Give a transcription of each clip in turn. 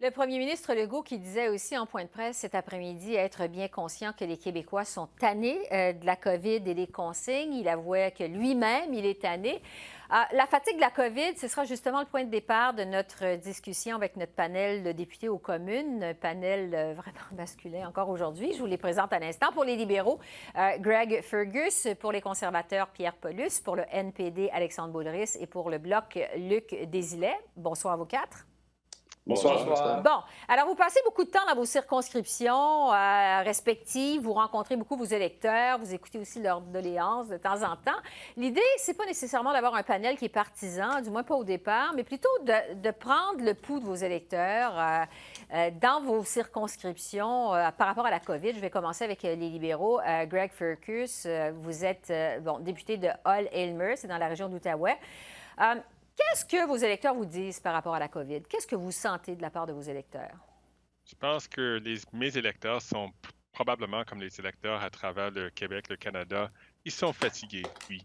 Le premier ministre Legault qui disait aussi en point de presse cet après-midi être bien conscient que les Québécois sont tannés de la COVID et des consignes. Il avouait que lui-même, il est tanné. La fatigue de la COVID, ce sera justement le point de départ de notre discussion avec notre panel de députés aux communes, un panel vraiment masculin encore aujourd'hui. Je vous les présente à l'instant. Pour les libéraux, Greg Fergus, pour les conservateurs, Pierre Paulus, pour le NPD, Alexandre Boulris et pour le Bloc, Luc Desilets. Bonsoir à vous quatre. Bonsoir. Bonsoir. Bon, alors vous passez beaucoup de temps dans vos circonscriptions respectives, vous rencontrez beaucoup vos électeurs, vous écoutez aussi leurs doléances de temps en temps. L'idée, c'est pas nécessairement d'avoir un panel qui est partisan, du moins pas au départ, mais plutôt de prendre le pouls de vos électeurs dans vos circonscriptions par rapport à la COVID. Je vais commencer avec les libéraux. Greg Fergus, vous êtes député de Hull-Aylmer, c'est dans la région d'Outaouais. Qu'est-ce que vos électeurs vous disent par rapport à la COVID? Qu'est-ce que vous sentez de la part de vos électeurs? Je pense que mes électeurs sont probablement comme les électeurs à travers le Québec, le Canada. Ils sont fatigués, oui.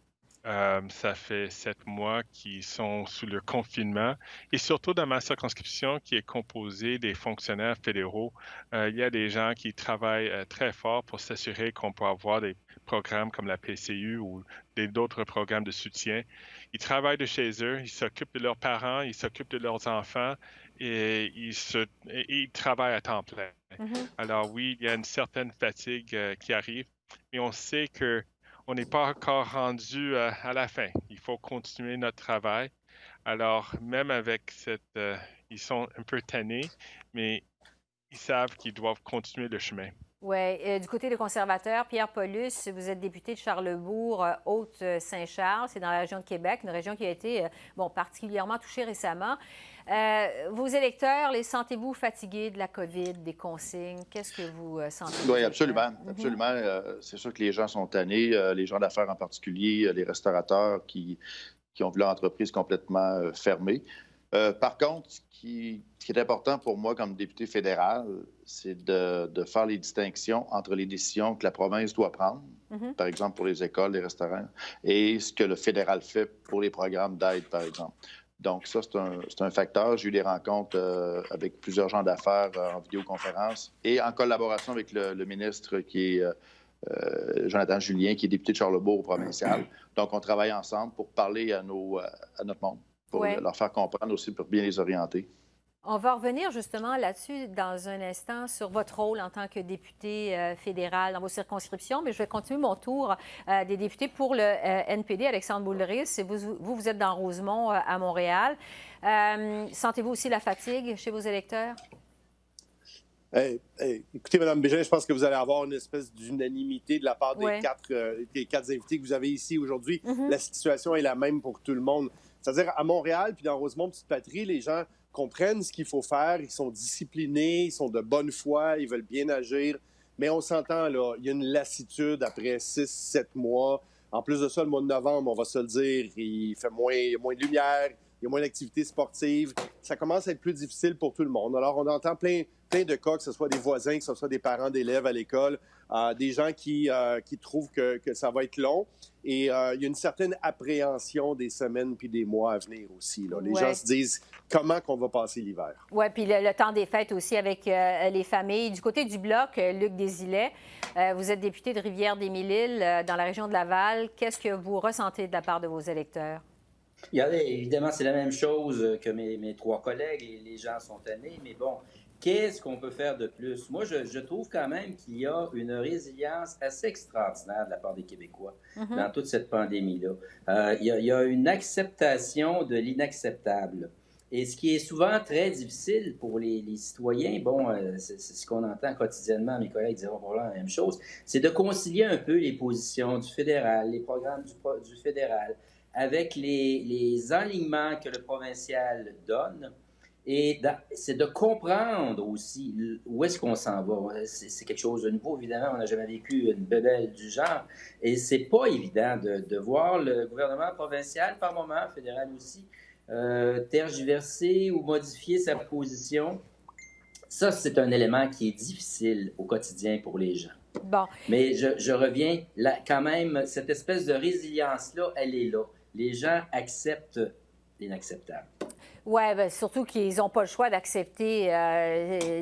Ça fait 7 mois qu'ils sont sous le confinement et surtout dans ma circonscription qui est composée des fonctionnaires fédéraux, il y a des gens qui travaillent très fort pour s'assurer qu'on peut avoir des programmes comme la PCU ou d'autres programmes de soutien. Ils travaillent de chez eux, ils s'occupent de leurs parents, ils s'occupent de leurs enfants et ils travaillent à temps plein. Alors oui, il y a une certaine fatigue qui arrive, mais on sait que on n'est pas encore rendu à la fin. Il faut continuer notre travail. Alors, même avec ils sont un peu tannés, mais ils savent qu'ils doivent continuer le chemin. Oui. Du côté des conservateurs, Pierre Paulus, vous êtes député de Charlesbourg, Haute-Saint-Charles, c'est dans la région de Québec, une région qui a été particulièrement touchée récemment. Vos électeurs, les sentez-vous fatigués de la COVID, des consignes? Qu'est-ce que vous sentez? Oui, absolument. Absolument. C'est sûr que les gens sont tannés, les gens d'affaires en particulier, les restaurateurs qui ont vu leur entreprise complètement fermée. Par contre, ce qui est important pour moi comme député fédéral, c'est de faire les distinctions entre les décisions que la province doit prendre, par exemple pour les écoles, les restaurants, et ce que le fédéral fait pour les programmes d'aide, par exemple. Donc ça, c'est un facteur. J'ai eu des rencontres avec plusieurs gens d'affaires en vidéoconférence et en collaboration avec le ministre qui est Jonathan Julien, qui est député de Charlesbourg provincial. Donc, on travaille ensemble pour parler à notre monde, pour leur faire comprendre aussi, pour bien les orienter. On va revenir justement là-dessus dans un instant sur votre rôle en tant que député fédéral dans vos circonscriptions, mais je vais continuer mon tour des députés pour le NPD, Alexandre Boulris. Vous êtes dans Rosemont à Montréal. Sentez-vous aussi la fatigue chez vos électeurs? Écoutez, Mme Bégin, je pense que vous allez avoir une espèce d'unanimité de la part des quatre invités que vous avez ici aujourd'hui. La situation est la même pour tout le monde. C'est-à-dire, à Montréal puis dans Rosemont, petite patrie, les gens comprennent ce qu'il faut faire, ils sont disciplinés, ils sont de bonne foi, ils veulent bien agir. Mais on s'entend, là, il y a une lassitude après 6-7 mois. En plus de ça, le mois de novembre, on va se le dire, il y a moins de lumière, il y a moins d'activités sportives. Ça commence à être plus difficile pour tout le monde. Alors, on entend plein de cas, que ce soit des voisins, que ce soit des parents d'élèves à l'école, des gens qui trouvent que ça va être long. Et il y a une certaine appréhension des semaines puis des mois à venir aussi. Là. Les gens se disent comment qu'on va passer l'hiver. Oui, puis le temps des fêtes aussi avec les familles. Du côté du Bloc, Luc Desilets, vous êtes député de Rivière-des-Mille-Îles dans la région de Laval. Qu'est-ce que vous ressentez de la part de vos électeurs? Regardez, évidemment, c'est la même chose que mes 3 collègues. Les gens sont tannés, mais bon, qu'est-ce qu'on peut faire de plus? Moi, je trouve quand même qu'il y a une résilience assez extraordinaire de la part des Québécois dans toute cette pandémie-là. Il y a une acceptation de l'inacceptable. Et ce qui est souvent très difficile pour les citoyens, c'est ce qu'on entend quotidiennement, mes collègues diront probablement la même chose, c'est de concilier un peu les positions du fédéral, les programmes du fédéral, avec les enlignements que le provincial donne. Et c'est de comprendre aussi où est-ce qu'on s'en va. C'est quelque chose de nouveau, évidemment. On n'a jamais vécu une bébelle du genre. Et c'est pas évident de voir le gouvernement provincial, par moment, fédéral aussi, tergiverser ou modifier sa position. Ça, c'est un élément qui est difficile au quotidien pour les gens. Bon. Mais je reviens, là, quand même, cette espèce de résilience-là, elle est là. Les gens acceptent l'inacceptable. Oui, bien, surtout qu'ils n'ont pas le choix d'accepter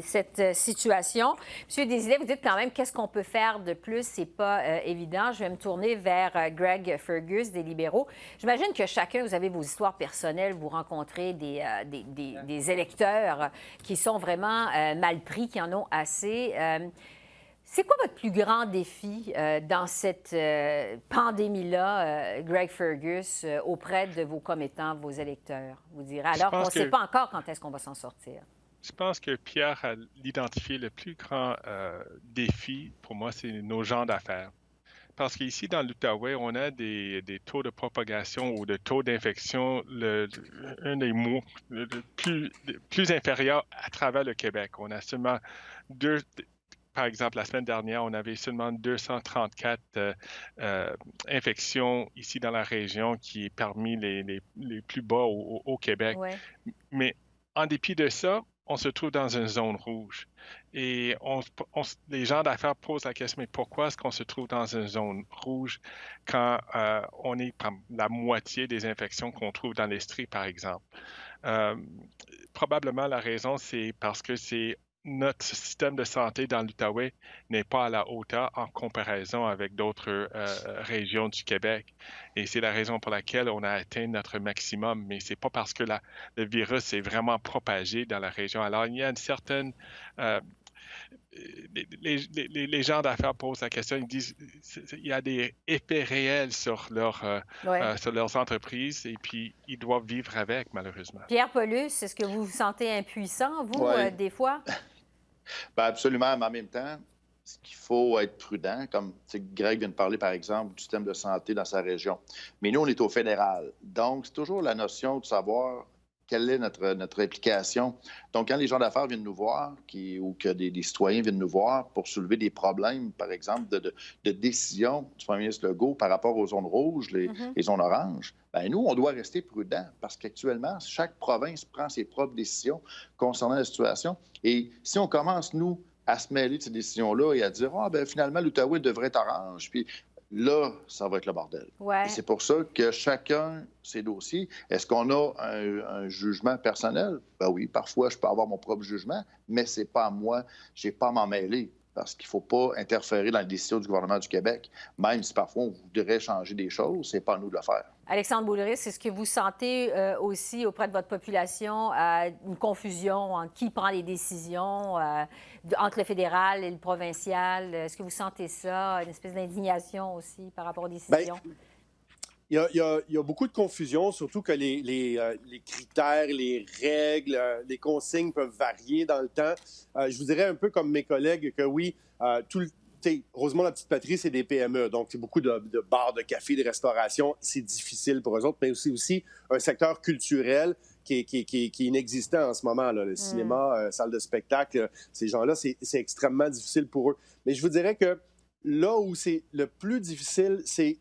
cette situation. Monsieur Desilets, vous dites quand même qu'est-ce qu'on peut faire de plus, c'est pas évident. Je vais me tourner vers Greg Fergus des libéraux. J'imagine que chacun, vous avez vos histoires personnelles, vous rencontrez des électeurs qui sont vraiment mal pris, qui en ont assez. C'est quoi votre plus grand défi dans cette pandémie-là, Greg Fergus, auprès de vos commettants, vos électeurs, vous direz, alors qu'on ne sait pas encore quand est-ce qu'on va s'en sortir? Je pense que Pierre a identifié le plus grand défi pour moi, c'est nos gens d'affaires. Parce qu'ici, dans l'Outaouais, on a des taux de propagation ou de taux d'infection, un des mots le plus inférieurs à travers le Québec. On a seulement par exemple, la semaine dernière, on avait seulement 234 infections ici dans la région, qui est parmi les plus bas au Québec. Ouais. Mais en dépit de ça, on se trouve dans une zone rouge. Et les gens d'affaires posent la question, mais pourquoi est-ce qu'on se trouve dans une zone rouge quand on est la moitié des infections qu'on trouve dans l'Estrie, par exemple? Probablement, la raison, c'est parce que notre système de santé dans l'Outaouais n'est pas à la hauteur en comparaison avec d'autres régions du Québec. Et c'est la raison pour laquelle on a atteint notre maximum. Mais c'est pas parce que le virus est vraiment propagé dans la région. Alors, il y a une certaine... les gens d'affaires posent la question, ils disent il y a des effets réels sur leurs entreprises et puis ils doivent vivre avec, malheureusement. Pierre Paulus, est-ce que vous vous sentez impuissant, vous, des fois? Bien, absolument, mais en même temps, il faut être prudent, comme Greg vient de parler, par exemple, du système de santé dans sa région. Mais nous, on est au fédéral. Donc, c'est toujours la notion de savoir quelle est notre implication. Donc, quand les gens d'affaires viennent nous voir ou que des citoyens viennent nous voir pour soulever des problèmes, par exemple, de décision du premier ministre Legault par rapport aux zones rouges, les zones oranges, bien, nous, on doit rester prudents parce qu'actuellement, chaque province prend ses propres décisions concernant la situation. Et si on commence, nous, à se mêler de ces décisions-là et à dire « Ah, bien, finalement, l'Outaouais devrait être orange », puis là, ça va être le bordel. Ouais. Et c'est pour ça que chacun ses dossiers. Est-ce qu'on a un jugement personnel? Ben oui, parfois, je peux avoir mon propre jugement, mais c'est pas à moi. Je n'ai pas à m'en mêler parce qu'il ne faut pas interférer dans les décisions du gouvernement du Québec. Même si parfois on voudrait changer des choses, c'est pas à nous de le faire. Alexandre Boulris, est-ce que vous sentez aussi auprès de votre population une confusion entre qui prend les décisions entre le fédéral et le provincial? Est-ce que vous sentez ça, une espèce d'indignation aussi par rapport aux décisions? Bien, il y a beaucoup de confusion, surtout que les critères, les règles, les consignes peuvent varier dans le temps. Je vous dirais un peu comme mes collègues que oui, Rosemont, la petite patrie, c'est des PME, donc c'est beaucoup de bars, de cafés, de restauration. C'est difficile pour eux autres, mais aussi un secteur culturel qui est inexistant en ce moment. Là. Le cinéma, salle de spectacle, ces gens-là, c'est extrêmement difficile pour eux. Mais je vous dirais que là où c'est le plus difficile, c'est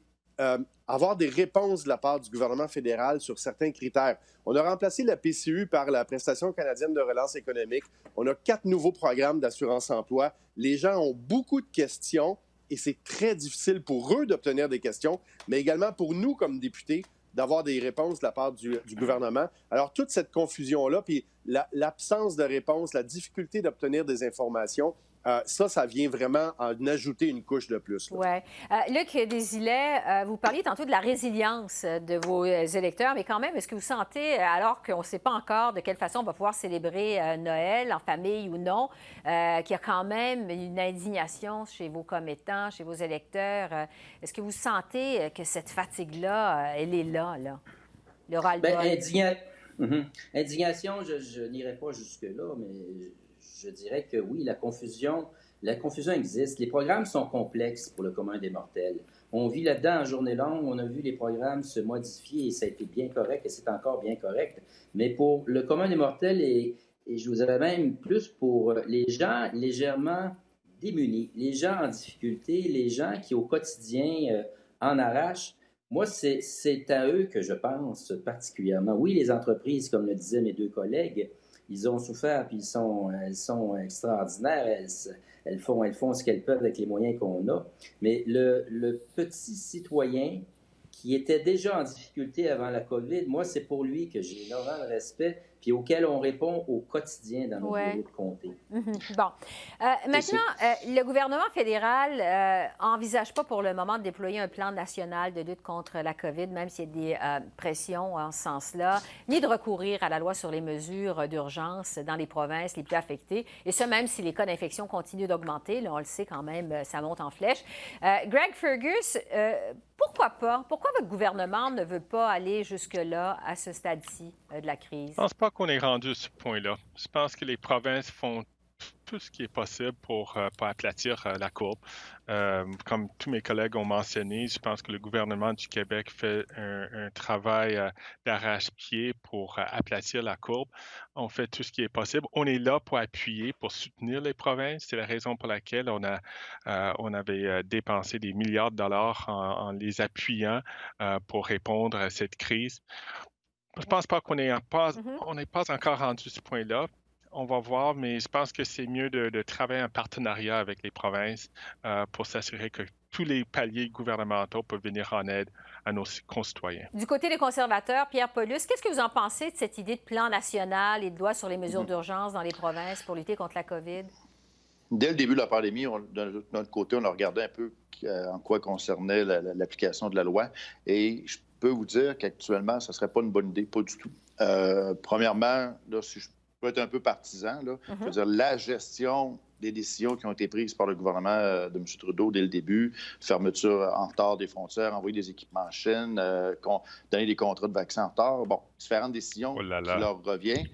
avoir des réponses de la part du gouvernement fédéral sur certains critères. On a remplacé la PCU par la Prestation canadienne de relance économique. On a 4 nouveaux programmes d'assurance-emploi. Les gens ont beaucoup de questions et c'est très difficile pour eux d'obtenir des questions, mais également pour nous, comme députés, d'avoir des réponses de la part du gouvernement. Alors, toute cette confusion-là, puis l'absence de réponse, la difficulté d'obtenir des informations, ça vient vraiment en ajouter une couche de plus. Oui. Luc Desilets, vous parliez tantôt de la résilience de vos électeurs, mais quand même, est-ce que vous sentez, alors qu'on ne sait pas encore de quelle façon on va pouvoir célébrer Noël, en famille ou non, qu'il y a quand même une indignation chez vos commettants, chez vos électeurs? Est-ce que vous sentez que cette fatigue-là, elle est là? Le ras-le-bol? Indignation, je n'irai pas jusque-là, mais je dirais que oui, la confusion existe. Les programmes sont complexes pour le commun des mortels. On vit là-dedans en journée longue, on a vu les programmes se modifier et ça a été bien correct et c'est encore bien correct. Mais pour le commun des mortels et je vous avais même plus pour les gens légèrement démunis, les gens en difficulté, les gens qui au quotidien en arrachent, moi, c'est à eux que je pense particulièrement. Oui, les entreprises, comme le disaient mes 2 collègues, ils ont souffert, puis elles sont extraordinaires. Elles font ce qu'elles peuvent avec les moyens qu'on a. Mais le petit citoyen qui était déjà en difficulté avant la COVID, moi, c'est pour lui que j'ai énormément de respect. puis auxquels on répond au quotidien dans nos Ouais. bureaux de comté. Bon. Maintenant, le gouvernement fédéral n'envisage pas pour le moment de déployer un plan national de lutte contre la COVID, même s'il y a des pressions en ce sens-là, ni de recourir à la loi sur les mesures d'urgence dans les provinces les plus affectées, et ce, même si les cas d'infection continuent d'augmenter. Là, on le sait quand même, ça monte en flèche. Greg Fergus, pourquoi pas? Pourquoi votre gouvernement ne veut pas aller jusque-là à ce stade-ci de la crise? Je pense pas qu'on est rendu à ce point-là. Je pense que les provinces font tout ce qui est possible pour aplatir la courbe. Comme tous mes collègues ont mentionné, je pense que le gouvernement du Québec fait un travail d'arrache-pied pour aplatir la courbe. On fait tout ce qui est possible. On est là pour appuyer, pour soutenir les provinces. C'est la raison pour laquelle on avait dépensé des milliards de dollars en les appuyant pour répondre à cette crise. Je pense pas qu'on n'est pas encore rendu à ce point-là. On va voir, mais je pense que c'est mieux de travailler en partenariat avec les provinces pour s'assurer que tous les paliers gouvernementaux peuvent venir en aide à nos concitoyens. Du côté des conservateurs, Pierre Paulus, qu'est-ce que vous en pensez de cette idée de plan national et de loi sur les mesures d'urgence dans les provinces pour lutter contre la COVID? Dès le début de la pandémie, de notre côté, on a regardé un peu en quoi concernait l'application de la loi. Et je peux vous dire qu'actuellement, ce ne serait pas une bonne idée, pas du tout. Premièrement, là, si je peux être un peu partisan, là, je veux dire, la gestion des décisions qui ont été prises par le gouvernement de M. Trudeau dès le début, fermeture en retard des frontières, envoyer des équipements en Chine, donner des contrats de vaccins en retard. Bon, différentes décisions qui leur reviennent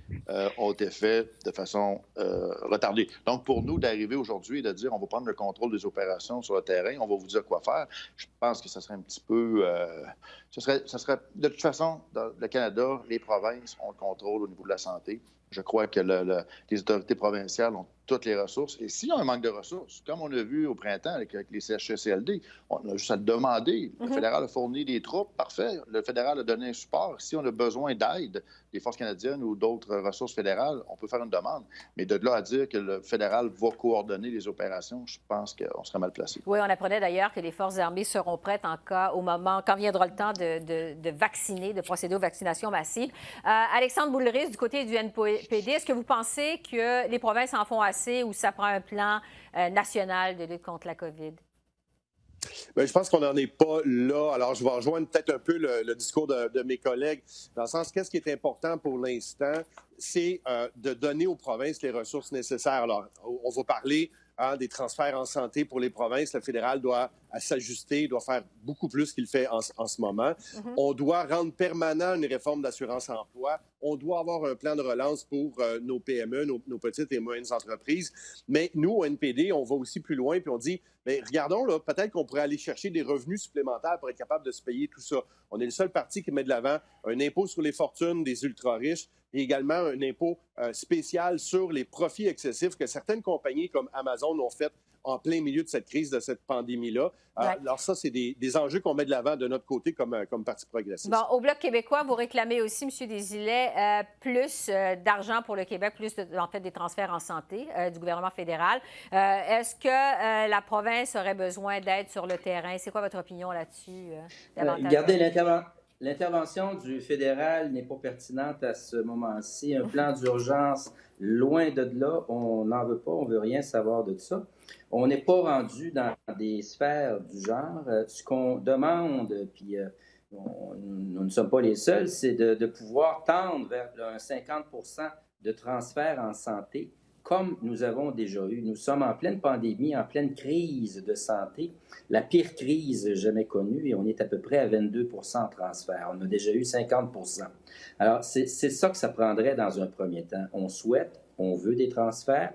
ont été faites de façon retardée. Donc, pour nous, d'arriver aujourd'hui et de dire on va prendre le contrôle des opérations sur le terrain, on va vous dire quoi faire, je pense que ça serait un petit peu... ça serait, de toute façon, dans le Canada, les provinces ont le contrôle au niveau de la santé. Je crois que les autorités provinciales ont toutes les ressources. Et s'il y a un manque de ressources, comme on a vu au printemps avec les CHSLD, on a juste à le demander. Le fédéral a fourni des troupes, parfait. Le fédéral a donné un support. Si on a besoin d'aide des forces canadiennes ou d'autres ressources fédérales, on peut faire une demande. Mais de là à dire que le fédéral va coordonner les opérations, je pense qu'on serait mal placé. Oui, on apprenait d'ailleurs que les forces armées seront prêtes quand viendra le temps de vacciner, de procéder aux vaccinations massives. Alexandre Boulris, du côté du NPD, est-ce que vous pensez que les provinces en font assez ou ça prend un plan national de lutte contre la COVID? Bien, je pense qu'on n'en est pas là. Alors, je vais rejoindre peut-être un peu le discours de mes collègues, dans le sens, qu'est-ce qui est important pour l'instant, c'est de donner aux provinces les ressources nécessaires. Alors, on va parler des transferts en santé pour les provinces. Le fédéral doit s'ajuster, doit faire beaucoup plus qu'il fait en ce moment. On doit rendre permanent une réforme d'assurance-emploi. On doit avoir un plan de relance pour nos PME, nos petites et moyennes entreprises. Mais nous, au NPD, on va aussi plus loin puis on dit, bien, regardons, là, peut-être qu'on pourrait aller chercher des revenus supplémentaires pour être capable de se payer tout ça. On est le seul parti qui met de l'avant un impôt sur les fortunes des ultra-riches et également un impôt spécial sur les profits excessifs que certaines compagnies comme Amazon ont fait en plein milieu de cette crise, de cette pandémie-là. Alors ça, c'est des enjeux qu'on met de l'avant de notre côté comme Parti progressiste. Bon, au Bloc québécois, vous réclamez aussi, M. Desilets, plus d'argent pour le Québec, plus en fait des transferts en santé du gouvernement fédéral. Est-ce que la province aurait besoin d'aide sur le terrain? C'est quoi votre opinion là-dessus? Regardez, l'intervention du fédéral n'est pas pertinente à ce moment-ci. Un plan d'urgence, loin de là, on n'en veut pas, on ne veut rien savoir de ça. On n'est pas rendu dans des sphères du genre. Ce qu'on demande, puis nous ne sommes pas les seuls, c'est de pouvoir tendre vers un 50 % de transfert en santé, comme nous avons déjà eu. Nous sommes en pleine pandémie, en pleine crise de santé, la pire crise jamais connue, et on est à peu près à 22 % en transfert. On a déjà eu 50 %. Alors, c'est ça que ça prendrait dans un premier temps. On veut des transferts,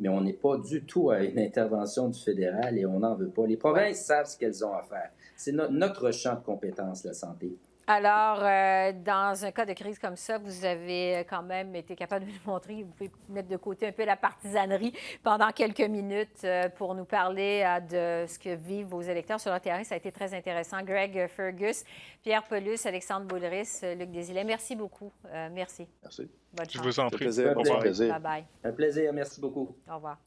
mais on n'est pas du tout à une intervention du fédéral et on n'en veut pas. Les provinces savent ce qu'elles ont à faire. C'est notre champ de compétences, la santé. Alors, dans un cas de crise comme ça, vous avez quand même été capable de nous montrer, vous pouvez mettre de côté un peu la partisanerie pendant quelques minutes pour nous parler de ce que vivent vos électeurs sur le terrain. Ça a été très intéressant. Greg Fergus, Pierre Paulus, Alexandre Boulris, Luc Desilets, merci beaucoup. Merci. Merci. Bonne chance. Je vous en prie. Au revoir. Plaisir. Bye-bye. Un plaisir. Merci beaucoup. Au revoir.